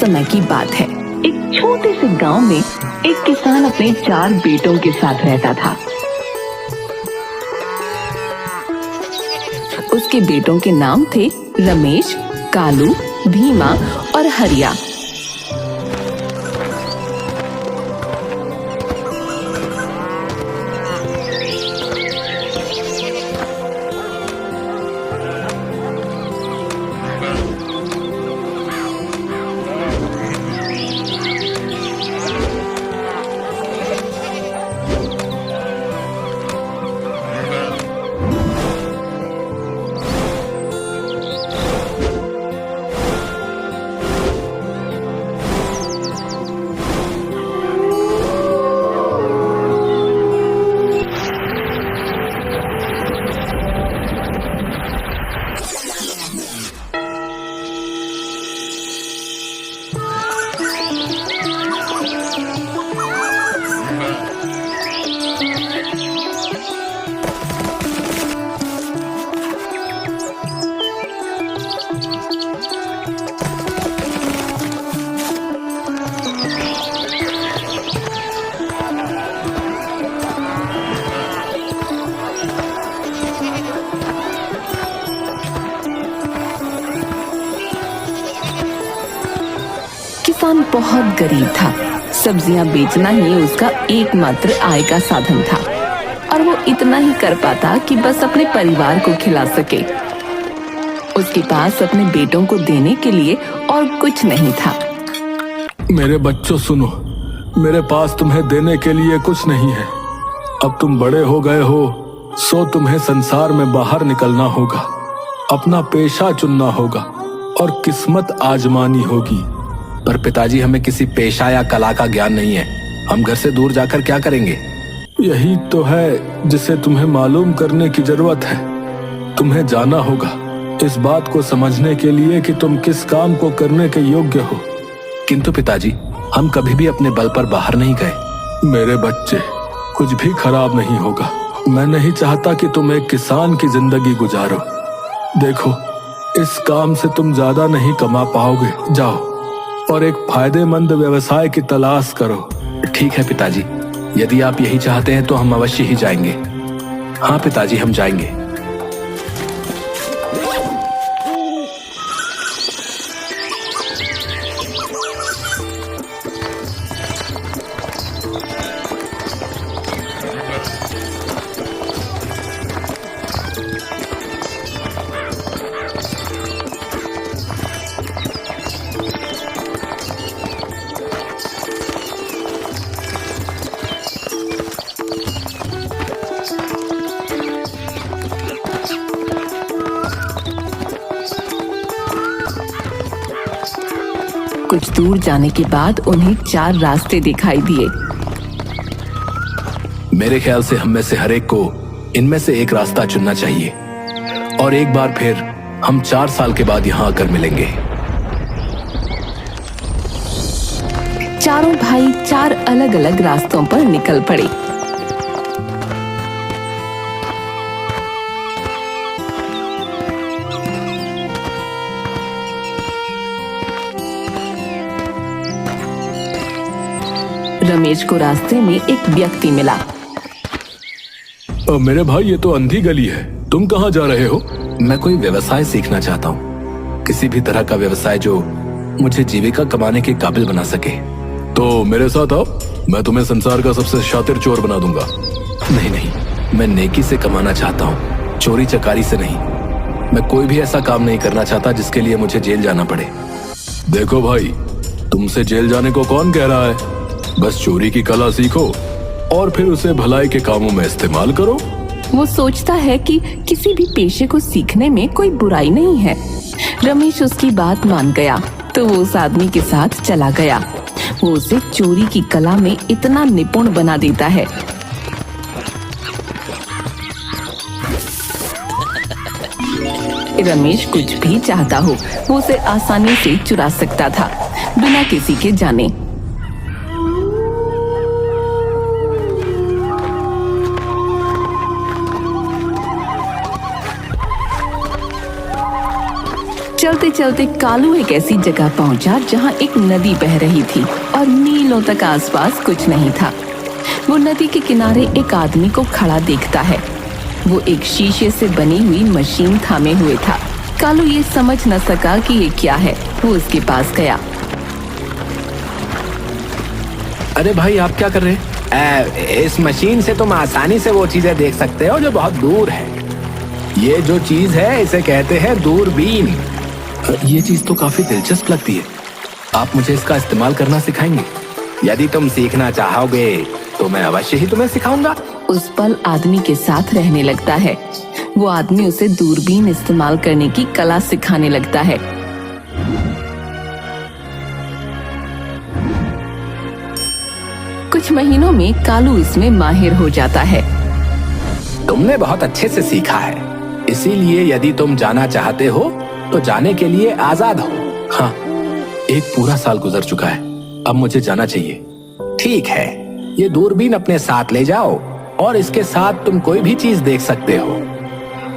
समय की बात है। एक छोटे से गांव में एक किसान अपने 4 बेटों के साथ रहता था। उसके बेटों के नाम थे रमेश, कालू, भीमा और हरिया। किसान बहुत गरीब था। सब्जियां बेचना ही उसका एकमात्र आय का साधन था और वो इतना ही कर पाता कि बस अपने परिवार को खिला सके। उसके पास अपने बेटों को देने के लिए और कुछ नहीं था। मेरे बच्चों सुनो, मेरे पास तुम्हें देने के लिए कुछ नहीं है। अब तुम बड़े हो गए हो, सो तुम्हें संसार में बाहर निकलना होगा, अपना पेशा चुनना होगा और किस्मत आजमानी होगी। पर पिताजी, हमें किसी पेशा या कला का ज्ञान नहीं है। हम घर से दूर जाकर क्या करेंगे? यही तो है जिसे तुम्हें मालूम करने की जरूरत है। तुम्हें जाना होगा इस बात को समझने के लिए कि तुम किस काम को करने के योग्य हो। किंतु पिताजी, हम कभी भी अपने बल पर बाहर नहीं गए। मेरे बच्चे, कुछ भी खराब नहीं होगा। मैं नहीं चाहता कि तुम एक किसान की जिंदगी गुजारो। देखो, इस काम से तुम ज्यादा नहीं कमा पाओगे। जाओ और एक फायदेमंद व्यवसाय की तलाश करो। ठीक है पिताजी, यदि आप यही चाहते हैं तो हम अवश्य ही जाएंगे। हाँ पिताजी, हम जाएंगे। कुछ दूर जाने के बाद उन्हें 4 रास्ते दिखाई दिए। मेरे ख्याल से हम में से हर एक को इनमें से एक रास्ता चुनना चाहिए और एक बार फिर हम 4 साल के बाद यहाँ आकर मिलेंगे। चारों भाई 4 अलग-अलग रास्तों पर निकल पड़े। रमेश को रास्ते में एक व्यक्ति मिला। मेरे भाई, ये तो अंधी गली है। तुम कहाँ जा रहे हो? मैं कोई व्यवसाय सीखना चाहता हूँ, किसी भी तरह का व्यवसाय जो मुझे जीविका कमाने के काबिल बना सके। तो मेरे साथ आओ, मैं तुम्हें संसार का सबसे शातिर चोर बना दूंगा। नहीं नहीं, मैं नेकी से कमाना चाहता हूँ, चोरी चकारी से नहीं। मैं कोई भी ऐसा काम नहीं करना चाहता जिसके लिए मुझे जेल जाना पड़े। देखो भाई, तुमसे जेल जाने को कौन कह रहा है? बस चोरी की कला सीखो और फिर उसे भलाई के कामों में इस्तेमाल करो। वो सोचता है कि किसी भी पेशे को सीखने में कोई बुराई नहीं है। रमेश उसकी बात मान गया तो वो उस आदमी के साथ चला गया। वो उसे चोरी की कला में इतना निपुण बना देता है। रमेश कुछ भी चाहता हो वो उसे आसानी से चुरा सकता था, बिना किसी के जाने। चलते चलते कालू एक ऐसी जगह पहुंचा जहां एक नदी बह रही थी और मीलों तक आसपास कुछ नहीं था। वो नदी के किनारे एक आदमी को खड़ा देखता है। वो एक शीशे से बनी हुई मशीन थामे हुए था। कालू ये समझ न सका कि ये क्या है। वो उसके पास गया। अरे भाई, आप क्या कर रहे हैं? इस मशीन से तुम आसानी से वो चीजें देख सकते हो जो बहुत दूर है। ये जो चीज है इसे कहते हैं दूरबीन। ये चीज तो काफी दिलचस्प लगती है। आप मुझे इसका इस्तेमाल करना सिखाएंगे? यदि तुम सीखना चाहोगे तो मैं अवश्य ही तुम्हें सिखाऊंगा। उस पल आदमी के साथ रहने लगता है। वो आदमी उसे दूरबीन इस्तेमाल करने की कला सिखाने लगता है। कुछ महीनों में कालू इसमें माहिर हो जाता है। तुमने बहुत अच्छे से सीखा है, इसीलिए यदि तुम जाना चाहते हो तो जाने के लिए आजाद हो। हाँ, एक पूरा साल गुजर चुका है, अब मुझे जाना चाहिए। ठीक है, ये दूरबीन अपने साथ ले जाओ और इसके साथ तुम कोई भी चीज देख सकते हो,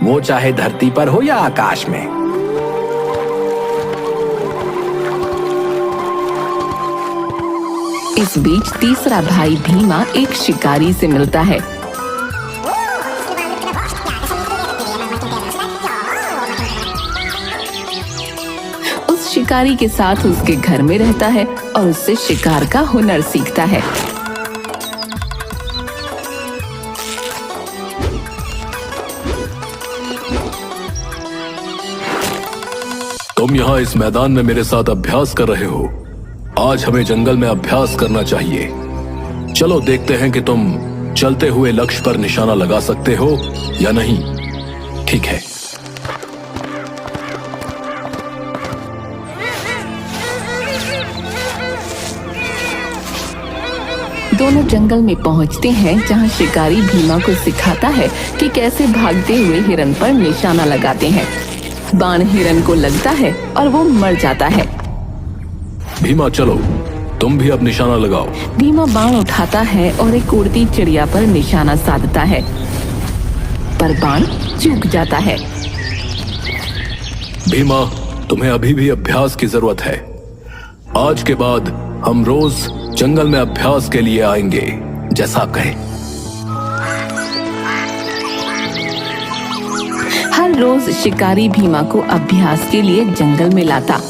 वो चाहे धरती पर हो या आकाश में। इस बीच तीसरा भाई भीमा एक शिकारी से मिलता है। उस शिकारी के साथ उसके घर में रहता है और उससे शिकार का हुनर सीखता है। तुम यहाँ इस मैदान में मेरे साथ अभ्यास कर रहे हो। आज हमें जंगल में अभ्यास करना चाहिए। चलो देखते हैं कि तुम चलते हुए लक्ष्य पर निशाना लगा सकते हो या नहीं। ठीक है। दोनों जंगल में पहुंचते हैं जहां शिकारी भीमा को सिखाता है कि कैसे भागते हुए हिरन पर निशाना लगाते हैं। बाण हिरन को लगता है और वो मर जाता है। भीमा चलो, तुम भी अब निशाना लगाओ। भीमा बाण उठाता है और एक उड़ती चिड़िया पर निशाना साधता है, पर बाण चूक जाता है। भीमा, तुम्हें अभी भी अभ्यास की जरूरत है। आज के बाद हम रोज जंगल में अभ्यास के लिए आएंगे, जैसा आप कहें। हर रोज शिकारी भीमा को अभ्यास के लिए जंगल में लाता।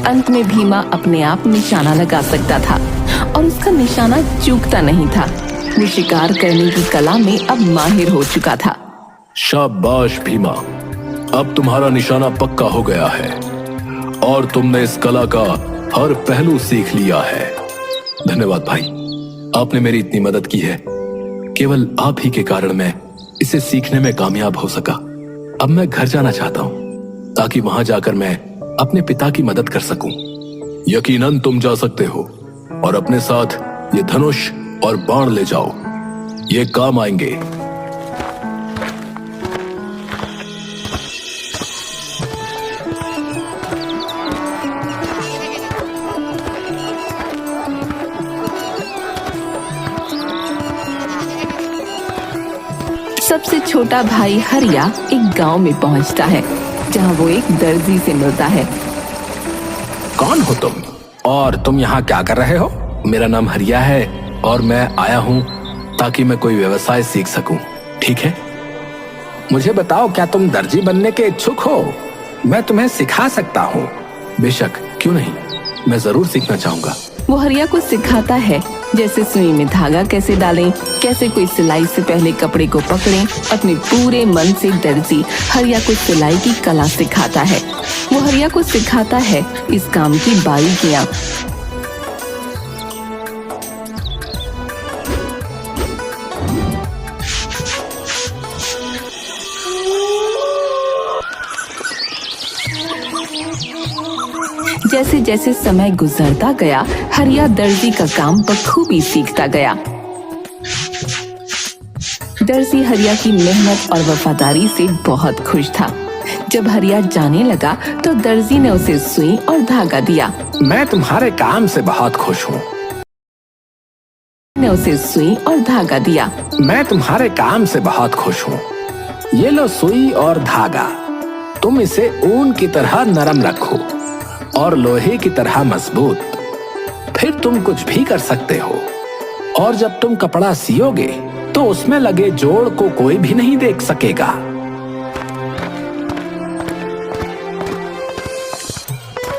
अंत में भीमा अपने आप निशाना लगा सकता था और उसका निशाना चूकता नहीं था। वो शिकार करने की कला में अब माहिर हो चुका था। शाबाश भीमा, अब तुम्हारा निशाना पक्का हो गया है और तुमने इस कला का हर पहलू सीख लिया है। धन्यवाद भाई, आपने मेरी इतनी मदद की है। केवल आप ही के कारण मैं इसे सीखने में कामयाब हो सका। अब मैं घर जाना चाहता हूँ ताकि वहां जाकर मैं अपने पिता की मदद कर सकूं। यकीनन तुम जा सकते हो और अपने साथ ये धनुष और बाण ले जाओ, ये काम आएंगे। सबसे छोटा भाई हरिया एक गांव में पहुंचता है जहां वो एक दर्जी से मिलता है। कौन हो तुम और तुम यहाँ क्या कर रहे हो? मेरा नाम हरिया है और मैं आया हूँ ताकि मैं कोई व्यवसाय सीख सकूं। ठीक है, मुझे बताओ, क्या तुम दर्जी बनने के इच्छुक हो? मैं तुम्हें सिखा सकता हूँ। बेशक, क्यों नहीं, मैं जरूर सीखना चाहूंगा। वो हरिया को सिखाता है जैसे सुई में धागा कैसे डालें, कैसे कोई सिलाई से पहले कपड़े को पकड़ें। अपने पूरे मन से दर्जी हरिया को सिलाई की कला सिखाता है। वो हरिया को सिखाता है इस काम की बारीकियां। जैसे जैसे समय गुजरता गया, हरिया दर्जी का काम बखूबी सीखता गया। दर्जी हरिया की मेहनत और वफादारी से बहुत खुश था। जब हरिया जाने लगा तो दर्जी ने उसे सुई और धागा दिया। मैं तुम्हारे काम से बहुत खुश हूँ। ने उसे सुई और धागा दिया। मैं तुम्हारे काम से बहुत खुश हूँ। ये लो सुई और धागा, तुम इसे ऊन की तरह नरम रखो और लोहे की तरह मजबूत, फिर तुम कुछ भी कर सकते हो। और जब तुम कपड़ा सियोगे तो उसमें लगे जोड़ को कोई भी नहीं देख सकेगा।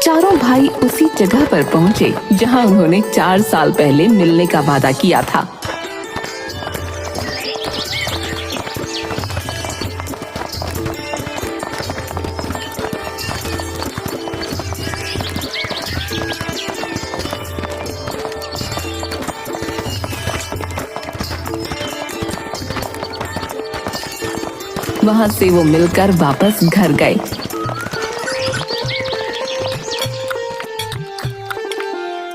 चारों भाई उसी जगह पर पहुंचे जहां उन्होंने 4 साल पहले मिलने का वादा किया था। वहां से वो मिलकर वापस घर गए।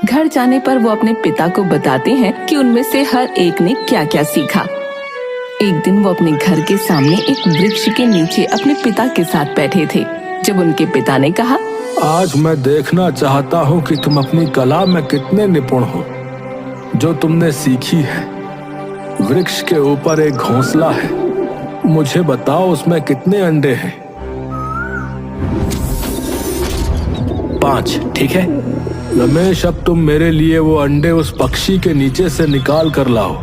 घर जाने पर वो अपने पिता को बताते हैं कि उनमें से हर एक ने क्या क्या सीखा। एक दिन वो अपने घर के सामने एक वृक्ष के नीचे अपने पिता के साथ बैठे थे जब उनके पिता ने कहा, आज मैं देखना चाहता हूँ कि तुम अपनी कला में कितने निपुण हो। जो तुमने सीखी है, वृक्ष के ऊपर एक घोंसला है, मुझे बताओ उसमें कितने अंडे हैं? 5, ठीक है। रमेश, अब तुम मेरे लिए वो अंडे उस पक्षी के नीचे से निकाल कर लाओ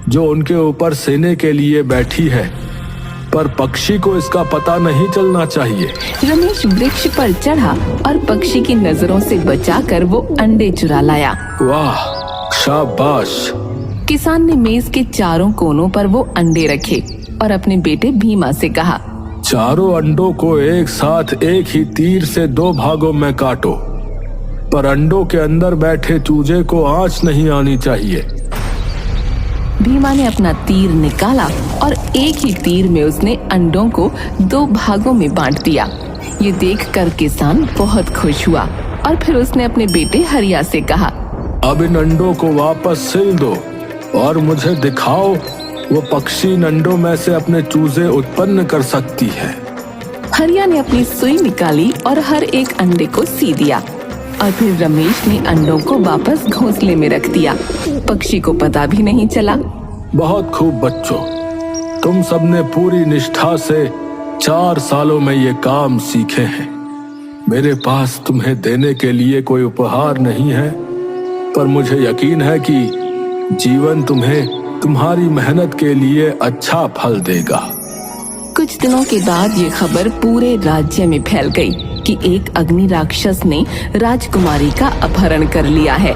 जो उनके ऊपर सेने के लिए बैठी है, पर पक्षी को इसका पता नहीं चलना चाहिए। रमेश वृक्ष पर चढ़ा और पक्षी की नजरों से बचाकर वो अंडे चुरा लाया। वाह, शाबाश। किसान ने मेज के चारों कोनों पर वो अंडे रखे और अपने बेटे भीमा से कहा, चारों अंडों को एक साथ एक ही तीर से 2 भागों में काटो, पर अंडों के अंदर बैठे चूजे को आंच नहीं आनी चाहिए। भीमा ने अपना तीर निकाला और एक ही तीर में उसने अंडों को 2 भागों में बांट दिया। ये देखकर किसान बहुत खुश हुआ और फिर उसने अपने बेटे हरिया से कहा, अब इन अंडों को वापस सिल दो और मुझे दिखाओ वो पक्षी इन अंडों में से अपने चूजे उत्पन्न कर सकती है। हरिया ने अपनी सुई निकाली और हर एक अंडे को सी दिया और फिर रमेश ने अंडों को वापस घोंसले में रख दिया। पक्षी को पता भी नहीं चला। बहुत खूब बच्चों, तुम सबने पूरी निष्ठा से 4 सालों में ये काम सीखे हैं। मेरे पास तुम्हें देने के लिए कोई उपहार नहीं है, पर मुझे यकीन है कि जीवन तुम्हें तुम्हारी मेहनत के लिए अच्छा फल देगा। कुछ दिनों के बाद ये खबर पूरे राज्य में फैल गई कि एक अग्नि राक्षस ने राजकुमारी का अपहरण कर लिया है।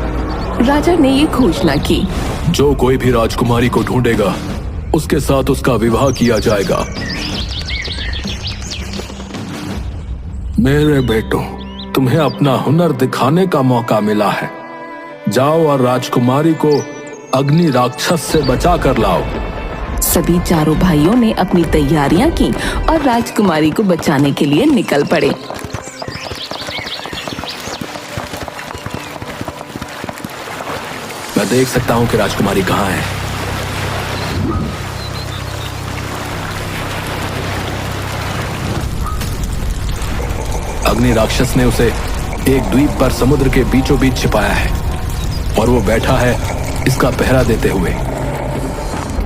राजा ने ये घोषणा की, जो कोई भी राजकुमारी को ढूंढेगा उसके साथ उसका विवाह किया जाएगा। मेरे बेटों, तुम्हें अपना हुनर दिखाने का मौका मिला है। जाओ और राजकुमारी को अग्नि राक्षस से बचा कर लाओ। सभी चारों भाइयों ने अपनी तैयारियां की और राजकुमारी को बचाने के लिए निकल पड़े। मैं देख सकता हूँ कि राजकुमारी कहाँ है। अग्नि राक्षस ने उसे एक द्वीप पर समुद्र के बीचों बीच छिपाया है और वो बैठा है इसका पहरा देते हुए।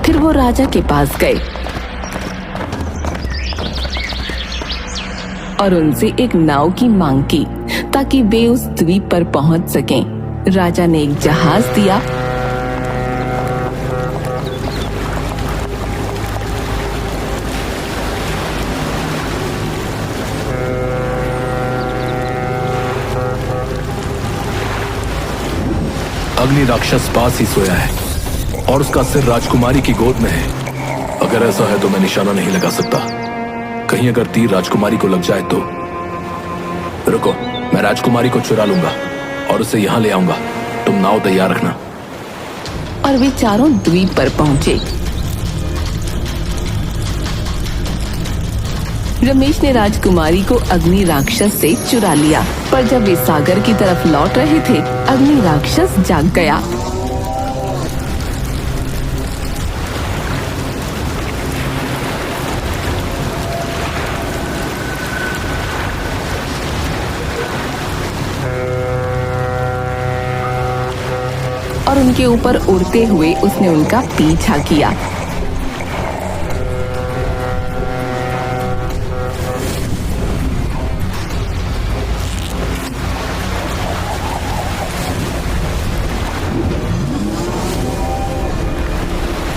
फिर वो राजा के पास गए और उनसे एक नाव की मांग की ताकि वे उस द्वीप पर पहुंच सकें। राजा ने एक जहाज दिया अग्नि राक्षस पास ही सोया है और उसका सिर राजकुमारी की गोद में है। अगर ऐसा है तो मैं निशाना नहीं लगा सकता। कहीं अगर तीर राजकुमारी को लग जाए तो। रुको, मैं राजकुमारी को चुरा लूंगा और उसे यहां ले आऊंगा। तुम नाव तैयार रखना। और वे चारों द्वीप पर पहुंचे। रमेश ने राजकुमारी को अग्नि राक्षस से चुरा लिया, पर जब वे सागर की तरफ लौट रहे थे, अग्नि राक्षस जाग गया। और उनके ऊपर उड़ते हुए उसने उनका पीछा किया।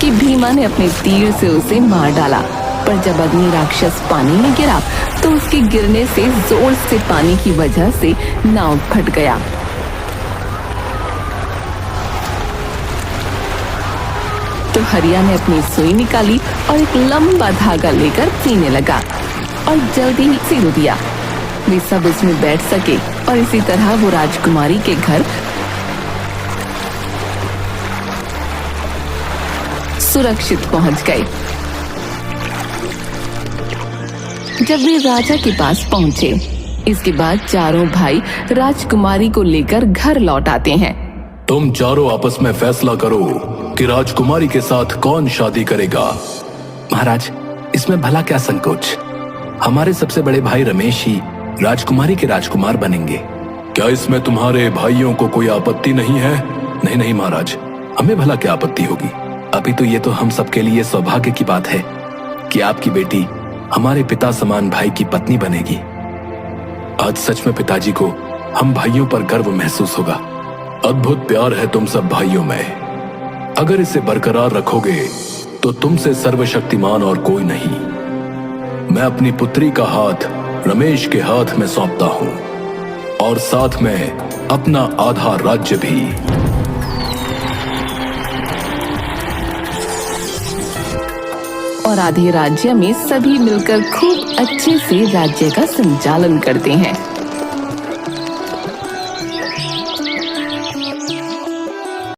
कि भीमा ने अपने तीर से उसे मार डाला, पर जब अग्नि राक्षस पानी में गिरा तो उसके गिरने से जोर से पानी की वजह से नाव फट गया। तो हरिया ने अपनी सुई निकाली और एक लंबा धागा लेकर सीने लगा और जल्दी ही सिल दिया। वे सब उसमें बैठ सके और इसी तरह वो राजकुमारी के घर सुरक्षित पहुंच गए। जब वे राजा के पास पहुंचे, इसके बाद चारों भाई राजकुमारी को लेकर घर लौट आते हैं। तुम चारों आपस में फैसला करो कि राजकुमारी के साथ कौन शादी करेगा। महाराज, इसमें भला क्या संकोच? हमारे सबसे बड़े भाई रमेश ही राजकुमारी के राजकुमार बनेंगे। क्या इसमें तुम्हारे भाइयों को कोई आपत्ति नहीं है? नहीं नहीं महाराज, हमें भला क्या आपत्ति होगी। अभी तो ये तो हम सबके लिए सौभाग्य की बात है कि आपकी बेटी हमारे पिता समान भाई की पत्नी बनेगी। आज सच में पिताजी को हम भाइयों पर गर्व महसूस होगा। अद्भुत प्यार है तुम सब भाइयों में। अगर इसे बरकरार रखोगे तो तुमसे सर्वशक्तिमान और कोई नहीं। मैं अपनी पुत्री का हाथ रमेश के हाथ में सौंपता हूं और साथ में अपना आधा राज्य भी। और आधे राज्य में सभी मिलकर खूब अच्छे से राज्य का संचालन करते हैं।